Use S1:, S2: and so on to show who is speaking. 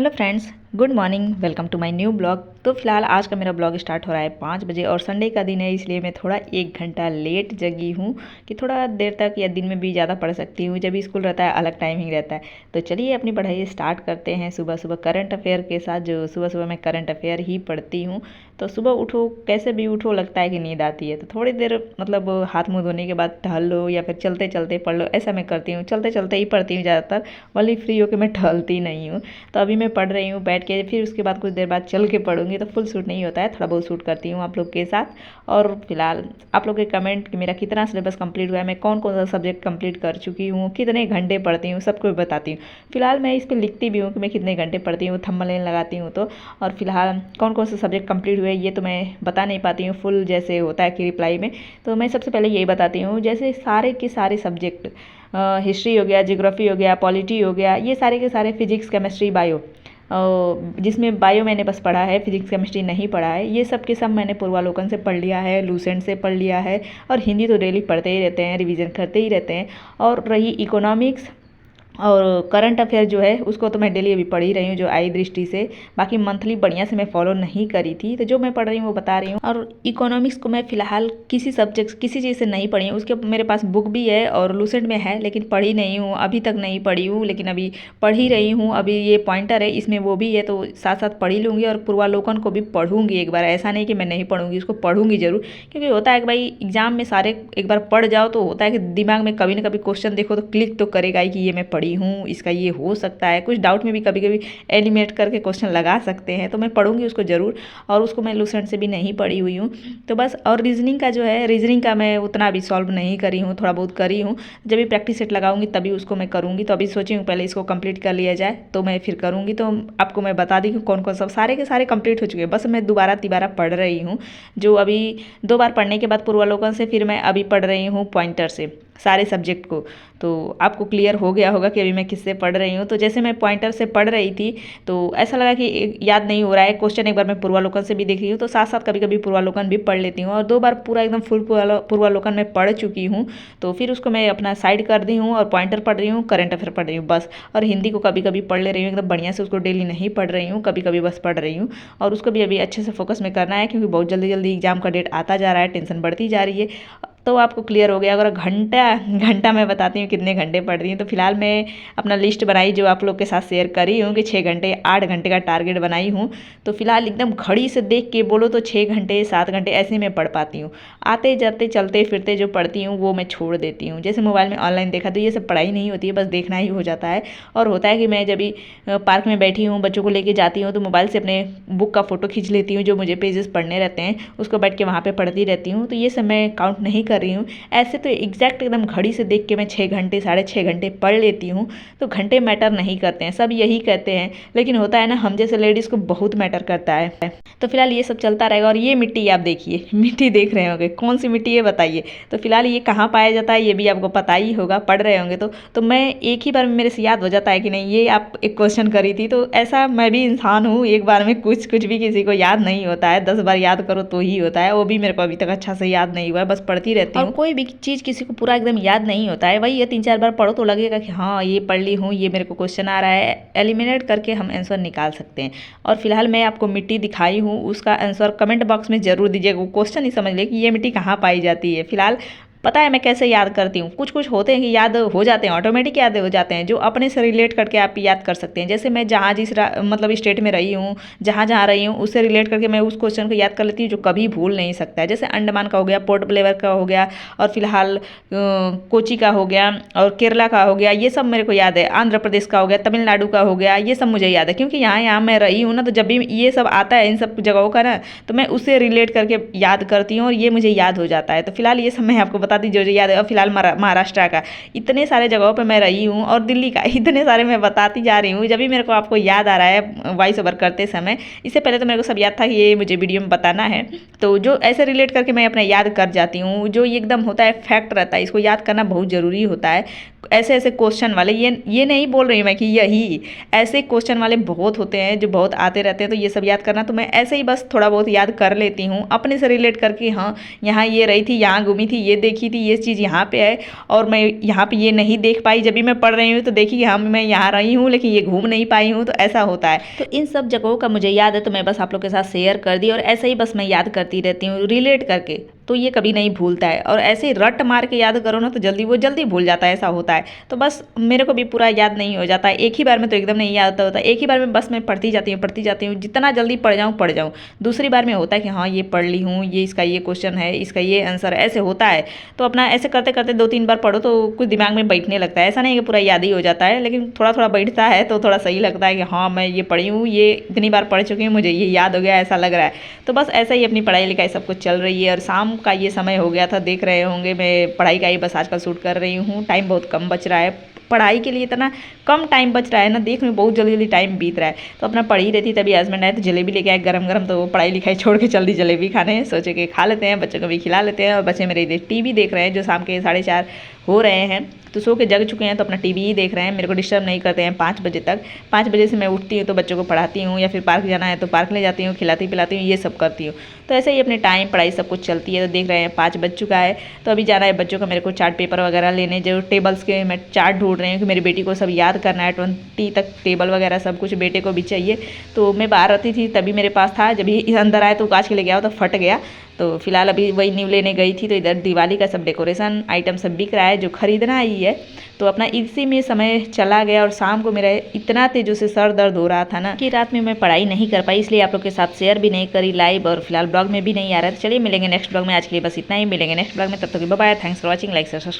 S1: Hello friends, good morning. Welcome to my new blog. तो फिलहाल आज का मेरा ब्लॉग स्टार्ट हो रहा है 5 बजे और संडे का दिन है, इसलिए मैं थोड़ा 1 घंटा लेट जगी हूँ कि थोड़ा देर तक या दिन में भी ज़्यादा पढ़ सकती हूँ। जब भी स्कूल रहता है अलग टाइमिंग रहता है। तो चलिए अपनी पढ़ाई स्टार्ट करते हैं सुबह सुबह करंट अफेयर के साथ। जो सुबह सुबह मैं करंट अफेयर ही पढ़ती हूँ। तो सुबह उठो, कैसे भी उठो, लगता है कि नींद आती है तो थोड़ी देर मतलब हाथ मुँह धोने के बाद टहल लो या फिर चलते चलते पढ़ लो, ऐसा मैं करती हूँ। चलते चलते ही पढ़ती हूँ ज़्यादातर, वही फ्री होकर मैं टहलती नहीं हूँ। तो अभी मैं पढ़ रही हूँ बैठ के, फिर उसके बाद कुछ देर बाद चल के पढ़ूंगी। तो फुल शूट नहीं होता है, थोड़ा बहुत शूट करती हूँ आप लोग के साथ। और फिलहाल आप लोग के कमेंट कि मेरा कितना सिलेबस कंप्लीट हुआ है, मैं कौन कौन सा सब्जेक्ट कंप्लीट कर चुकी हूँ, कितने घंटे पढ़ती हूँ, सबको बताती हूँ। फिलहाल मैं इस पर लिखती भी हूँ कि मैं कितने घंटे पढ़ती हूँ, थंबनेल लगाती हूँ तो। और फिलहाल कौन कौन से सब्जेक्ट कंप्लीट हुए ये तो मैं बता नहीं पाती हूँ फुल, जैसे होता है कि रिप्लाई में। तो मैं सबसे पहले यही बताती हूँ, जैसे सारे के सारे सब्जेक्ट, हिस्ट्री हो गया, जियोग्राफी हो गया, पॉलिटी हो गया, ये सारे के सारे, फिजिक्स, केमिस्ट्री, बायो, जिसमें बायो मैंने बस पढ़ा है, फिजिक्स केमिस्ट्री नहीं पढ़ा है, ये सब के सब मैंने पूर्वालोकन से पढ़ लिया है, लूसेंट से पढ़ लिया है। और हिंदी तो डेली पढ़ते ही रहते हैं, रिवीजन करते ही रहते हैं। और रही इकोनॉमिक्स और करंट अफेयर जो है उसको तो मैं डेली अभी पढ़ ही रही हूँ, जो आई दृष्टि से। बाकी मंथली बढ़िया से मैं फॉलो नहीं करी थी, तो जो मैं पढ़ रही हूँ वो बता रही हूँ। और इकोनॉमिक्स को मैं फिलहाल किसी सब्जेक्ट किसी चीज़ से नहीं पढ़ी हूँ, उसके मेरे पास बुक भी है और लूसेंट में है, लेकिन पढ़ी नहीं हूँ, अभी तक नहीं पढ़ी हूँ। लेकिन अभी पढ़ ही रही हूँ। अभी ये पॉइंटर है, इसमें वो भी है, तो साथ साथ पढ़ ही लूँगी। और पूर्वालोकन को भी पढ़ूंगी एक बार, ऐसा नहीं कि मैं नहीं पढ़ूंगी, उसको पढ़ूंगी जरूर। क्योंकि होता है कि भाई एग्जाम में सारे एक बार पढ़ जाओ तो होता है कि दिमाग में कभी ना कभी क्वेश्चन देखो तो क्लिक तो करेगा ही कि ये मैं पढ़ी हूँ, इसका ये हो सकता है। कुछ डाउट में भी कभी कभी एलिमिनेट करके क्वेश्चन लगा सकते हैं, तो मैं पढ़ूंगी उसको ज़रूर। और उसको मैं लूसेंट से भी नहीं पढ़ी हुई हूँ तो बस। और रीजनिंग का जो है, रीजनिंग का मैं उतना अभी सॉल्व नहीं करी हूँ, थोड़ा बहुत करी हूँ। जब भी प्रैक्टिस सेट लगाऊंगी तभी उसको मैं करूँगी। तो अभी सोची हूँ पहले इसको कंप्लीट कर लिया जाए तो मैं फिर करूँगी। तो आपको मैं बता दी कि कौन कौन सब सारे के सारे कंप्लीट हो चुके हैं, बस मैं दोबारा तिबारा पढ़ रही हूँ। जो अभी 2 बार पढ़ने के बाद पूर्वालोकन से, फिर मैं अभी पढ़ रही हूँ पॉइंटर से सारे सब्जेक्ट को। तो आपको क्लियर हो गया होगा कि अभी मैं किससे पढ़ रही हूँ। तो जैसे मैं पॉइंटर से पढ़ रही थी तो ऐसा लगा कि याद नहीं हो रहा है क्वेश्चन, एक बार मैं पूर्वालोकन से भी देख रही हूँ, तो साथ साथ कभी कभी पूर्वालोकन भी पढ़ लेती हूँ। और 2 बार पूरा एकदम फुल पूर्वालोकन में पढ़ चुकी हूँ। तो फिर उसको मैं अपना साइड कर दी हूँ और पॉइंटर पढ़ रही हूँ, करंट अफेयर पढ़ रही हूँ बस। और हिंदी को कभी कभी पढ़ ले रही हूँ एकदम बढ़िया से, उसको डेली नहीं पढ़ रही हूँ, कभी कभी बस पढ़ रही हूँ। और उसको भी अभी अच्छे से फोकस में करना है, क्योंकि बहुत जल्दी जल्दी एग्जाम का डेट आता जा रहा है, टेंशन बढ़ती जा रही है। तो आपको क्लियर हो गया। अगर घंटा घंटा मैं बताती हूँ कितने घंटे पढ़ रही हूँ, तो फिलहाल मैं अपना लिस्ट बनाई जो आप लोग के साथ शेयर करी हूँ कि 6 घंटे 8 घंटे का टारगेट बनाई हूँ। तो फिलहाल एकदम घड़ी से देख के बोलो तो 6 घंटे 7 घंटे ऐसे में पढ़ पाती हूँ। आते जाते चलते फिरते जो पढ़ती हूँ वो मैं छोड़ देती हूँ। जैसे मोबाइल में ऑनलाइन देखा तो ये सब पढ़ाई नहीं होती है, बस देखना ही हो जाता है। और होता है कि मैं जब भी पार्क में बैठी हूँ, बच्चों को लेके जाती हूँ, तो मोबाइल से अपने बुक का फ़ोटो खींच लेती हूँ, जो मुझे पेजेस पढ़ने रहते हैं उसको बैठ के वहाँ पे पढ़ती रहती हूँ। तो ये सब मैं काउंट नहीं कर रही हूँ। ऐसे तो एग्जैक्ट एकदम घड़ी से देख के मैं 6 घंटे 6.5 घंटे पढ़ लेती हूँ। तो घंटे मैटर नहीं करते हैं, सब यही कहते हैं, लेकिन होता है ना हम जैसे लेडीज़ को बहुत मैटर करता है। तो फिलहाल ये सब चलता रहेगा। और ये मिट्टी आप देखिए, मिट्टी देख रहे होंगे, कौन सी मिट्टी है बताइए। तो फिलहाल ये कहाँ पाया जाता है ये भी आपको पता ही होगा, पढ़ रहे होंगे तो मैं एक ही बार में मेरे से याद हो जाता है कि नहीं ये आप एक क्वेश्चन करी थी। तो ऐसा मैं भी इंसान हूँ, एक बार में कुछ कुछ भी किसी को याद नहीं होता है, 10 बार याद करो तो ही होता है। वो भी मेरे को अभी तक अच्छा से याद नहीं हुआ है, बस पढ़ती रहती हूँ। और कोई भी चीज़ किसी को पूरा एकदम याद नहीं होता है, वही ये 3-4 बार पढ़ो तो लगेगा कि हाँ ये पढ़ ली हूँ, ये मेरे को क्वेश्चन आ रहा है, एलिमिनेट करके हम आंसर निकाल सकते हैं। और फिलहाल मैं आपको मिट्टी दिखाई हूँ, उसका आंसर कमेंट बॉक्स में जरूर दीजिएगा। वो क्वेश्चन ही समझ ले कि ये मिट्टी कहाँ पाई जाती है। फिलहाल पता है मैं कैसे याद करती हूँ, कुछ कुछ होते हैं कि याद हो जाते हैं, ऑटोमेटिक याद हो जाते हैं, जो अपने से रिलेट करके आप याद कर सकते हैं। जैसे मैं जहाँ जिस मतलब स्टेट में रही हूँ, जहाँ जहाँ रही हूँ, उससे रिलेट करके मैं उस क्वेश्चन को याद कर लेती हूँ, जो कभी भूल नहीं सकता है। जैसे अंडमान का हो गया, पोर्ट ब्लेयर का हो गया, और फिलहाल कोची का हो गया, और केरला का हो गया, ये सब मेरे को याद है। आंध्र प्रदेश का हो गया, तमिलनाडु का हो गया, ये सब मुझे याद है, क्योंकि यहाँ यहाँ मैं रही हूँ ना। तो जब भी ये सब आता है इन सब जगहों का ना, तो मैं उससे रिलेट करके याद करती हूँ और ये मुझे याद हो जाता है। तो फिलहाल ये सब मैं आपको बता दी जो जो याद है। और फिलहाल महाराष्ट्र का, इतने सारे जगहों पर मैं रही हूँ, और दिल्ली का, इतने सारे मैं बताती जा रही हूँ। जब भी मेरे को आपको याद आ रहा है वॉइस ओवर करते समय, इससे पहले तो मेरे को सब याद था कि ये मुझे वीडियो में बताना है, तो जो ऐसे रिलेट करके मैं अपना याद कर जाती हूँ। जो एकदम होता है फैक्ट रहता है, इसको याद करना बहुत ज़रूरी होता है। ऐसे ऐसे क्वेश्चन वाले, ये नहीं बोल रही मैं कि यही, ऐसे क्वेश्चन वाले बहुत होते हैं जो बहुत आते रहते हैं। तो ये सब याद करना, तो मैं ऐसे ही बस थोड़ा बहुत याद कर लेती हूँ अपने से रिलेट करके। हाँ यहाँ ये रही थी, यहाँ घूमी थी, ये देखी देखी थी ये चीज़ यहाँ पे है और मैं यहाँ पे ये नहीं देख पाई, जब भी मैं पढ़ रही हूँ तो देखी कि हाँ मैं यहाँ रही हूँ लेकिन ये घूम नहीं पाई हूँ, तो ऐसा होता है। तो इन सब जगहों का मुझे याद है तो मैं बस आप लोग के साथ शेयर कर दी, और ऐसे ही बस मैं याद करती रहती हूँ रिलेट करके, तो ये कभी नहीं भूलता है। और ऐसे ही रट मार के याद करो ना तो जल्दी भूल जाता है, ऐसा होता है। तो बस मेरे को भी पूरा याद नहीं हो जाता है, एक ही बार में तो एकदम नहीं याद होता, एक ही बार में बस मैं पढ़ती जाती हूँ, जितना जल्दी पढ़ जाऊँ। दूसरी बार में होता है कि हाँ ये पढ़ ली हूँ, ये इसका ये क्वेश्चन है, इसका ये आंसर, ऐसे होता है। तो अपना ऐसे करते करते 2-3 बार पढ़ो तो कुछ दिमाग में बैठने लगता है, ऐसा नहीं कि पूरा याद ही हो जाता है, लेकिन थोड़ा थोड़ा बैठता है तो थोड़ा सही लगता है कि हाँ मैं ये पढ़ी हूँ, ये इतनी बार पढ़ चुकी हूँ, मुझे ये याद हो गया, ऐसा लग रहा है। तो बस ऐसा ही अपनी पढ़ाई लिखाई सब कुछ चल रही है। और शाम का ये समय हो गया था, देख रहे होंगे मैं पढ़ाई का ही बस आजकल शूट कर रही हूँ, टाइम बहुत कम बच रहा है, पढ़ाई के लिए इतना कम टाइम बच रहा है ना, देख में बहुत जल्दी टाइम बीत रहा है। तो अपना पढ़ ही रहती, तभी हस्बैंड आए तो जलेबी लेके आए गरम गरम, तो वो पढ़ाई लिखाई छोड़ के जल्दी जलेबी खाने सोचे कि खा लेते हैं, बच्चों को भी खिला लेते हैं। और बच्चे मेरे इधर टीवी देख रहे हैं, जो शाम के 4:30 हो रहे हैं, तो सो के जग चुके हैं, तो अपना टीवी ही देख रहे हैं, मेरे को डिस्टर्ब नहीं करते हैं 5 बजे तक। 5 बजे से मैं उठती हूँ तो बच्चों को पढ़ाती हूँ, या फिर पार्क जाना है तो पार्क ले जाती हूँ, खिलाती पिलाती हूँ, ये सब करती हूँ। तो ऐसे ही अपने टाइम पढ़ाई सब कुछ चलती है। तो देख रहे हैं 5 बज चुका है, तो अभी जाना है बच्चों का मेरे को चार्ट पेपर वगैरह लेने, जो टेबल्स के मैं चार्ट ढूंढ रही हूँ कि मेरी बेटी को सब याद करना है, 20 तक टेबल वगैरह सब कुछ बेटे को भी चाहिए। तो मैं बाहर आती थी तभी मेरे पास था, जब ही अंदर आए तो कांच के ले गया तो फट गया। तो फिलहाल अभी वही न्यू लेने गई थी, तो इधर दिवाली का सब डेकोरेशन आइटम सब बिक रहा है, जो खरीदना ही है। तो अपना इसी में समय चला गया, और शाम को मेरा इतना तेजों से सर दर्द हो रहा था ना कि रात में मैं पढ़ाई नहीं कर पाई, इसलिए आप लोग के साथ शेयर भी नहीं करी लाइव, और फिलहाल ब्लॉग में भी नहीं आ रहा था। चलिए मिलेंगे नेक्स्ट ब्लॉग में, आज के लिए बस इतना ही, मिलेंगे नेक्स्ट ब्लॉग में, तब तक bye bye, thanks for watching, like subscribe.